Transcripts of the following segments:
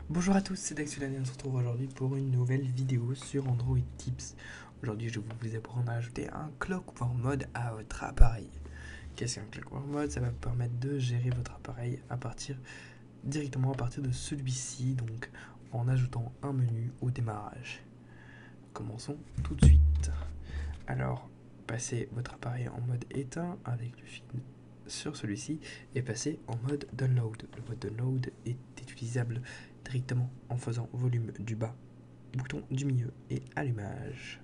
Bonjour à tous, c'est Daxulan et on se retrouve aujourd'hui pour une nouvelle vidéo sur Android Tips. Aujourd'hui, je vais vous apprendre à ajouter un Clockwork Mode à votre appareil. Qu'est-ce qu'un Clockwork Mode? Ça va vous permettre de gérer votre appareil directement à partir de celui-ci, donc en ajoutant un menu au démarrage. Commençons tout de suite. Alors, passez votre appareil en mode éteint avec le fil sur celui-ci et passez en mode download. Le mode download est utilisable directement en faisant volume du bas, bouton du milieu et allumage.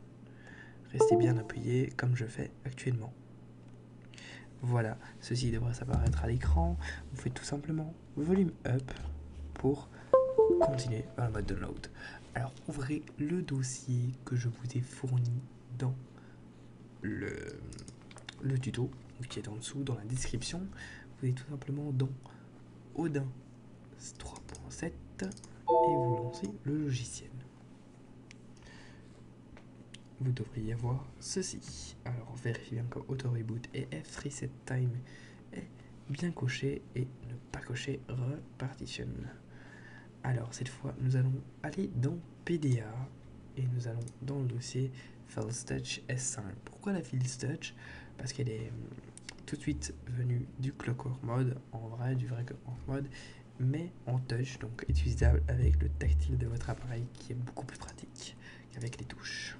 Restez bien appuyé comme je fais actuellement. Voilà, ceci devrait s'apparaître à l'écran. Vous faites tout simplement volume up pour continuer dans le mode download. Alors ouvrez le dossier que je vous ai fourni dans le tuto qui est en dessous dans la description. Vous allez tout simplement dans Odin 3.7 et vous lancez le logiciel. Vous devriez avoir ceci. Alors vérifiez bien que Auto Reboot et F Reset Time est bien coché et ne pas cocher Repartition. Alors cette fois nous allons aller dans PDA et nous allons dans le dossier Files Touch S5. Pourquoi la Files Touch? Parce qu'elle est tout de suite venue du Clockwork Mode, en vrai, du vrai Clockwork Mode, mais en touch, donc utilisable avec le tactile de votre appareil qui est beaucoup plus pratique qu'avec les touches.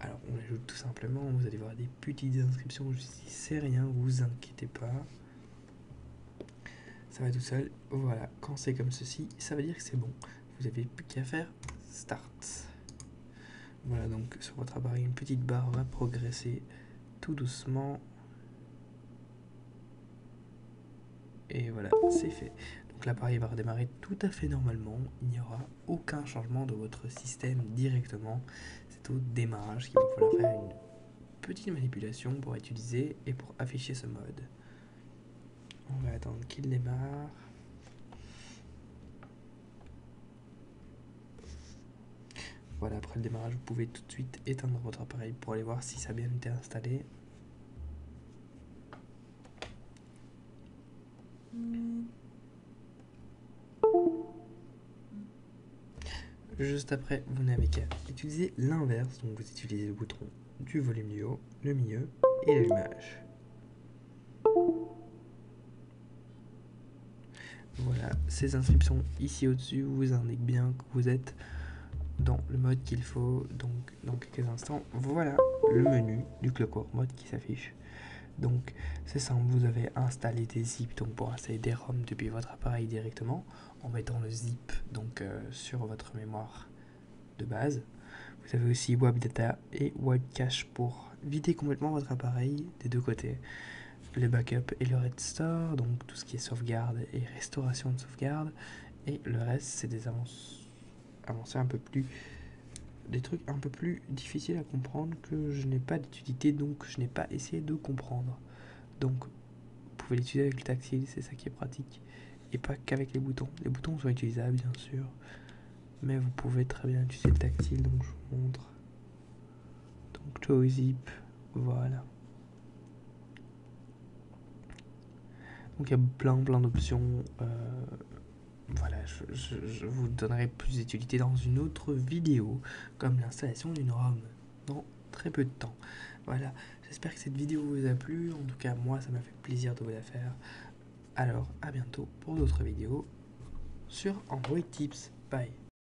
Alors on ajoute tout simplement, vous allez voir des petites inscriptions juste ici, c'est rien, vous inquiétez pas. Ça va tout seul, voilà, quand c'est comme ceci, ça veut dire que c'est bon. Vous n'avez plus qu'à faire Start. Voilà, donc sur votre appareil, une petite barre va progresser tout doucement. Et voilà, c'est fait. Donc l'appareil va redémarrer tout à fait normalement. Il n'y aura aucun changement de votre système directement. C'est au démarrage qu'il va falloir faire une petite manipulation pour utiliser et pour afficher ce mode. On va attendre qu'il démarre. Voilà, après le démarrage, vous pouvez tout de suite éteindre votre appareil pour aller voir si ça a bien été installé. Juste après, vous n'avez qu'à utiliser l'inverse, donc vous utilisez le bouton du volume du haut, le milieu et l'allumage. Voilà, ces inscriptions ici au-dessus vous indiquent bien que vous êtes dans le mode qu'il faut. Donc dans quelques instants, voilà le menu du Clockwork Mode qui s'affiche. Donc c'est simple, vous avez installé des zips donc pour installer des ROM depuis votre appareil directement en mettant le zip donc sur votre mémoire de base. Vous avez aussi Web Data et Web Cache pour vider complètement votre appareil des deux côtés. Le backup et le restore, donc tout ce qui est sauvegarde et restauration de sauvegarde. Et le reste, c'est des avancées un peu plus, des trucs un peu plus difficiles à comprendre que je n'ai pas d'utilité, donc je n'ai pas essayé de comprendre. Donc, vous pouvez l'utiliser avec le tactile, c'est ça qui est pratique, et pas qu'avec les boutons. Les boutons sont utilisables, bien sûr, mais vous pouvez très bien utiliser le tactile, donc je vous montre. Donc, Show Zip, voilà. Donc il y a plein d'options. Voilà, je vous donnerai plus d'utilité dans une autre vidéo, comme l'installation d'une ROM, dans très peu de temps. Voilà, j'espère que cette vidéo vous a plu. En tout cas, moi, ça m'a fait plaisir de vous la faire. Alors, à bientôt pour d'autres vidéos sur Android Tips. Bye.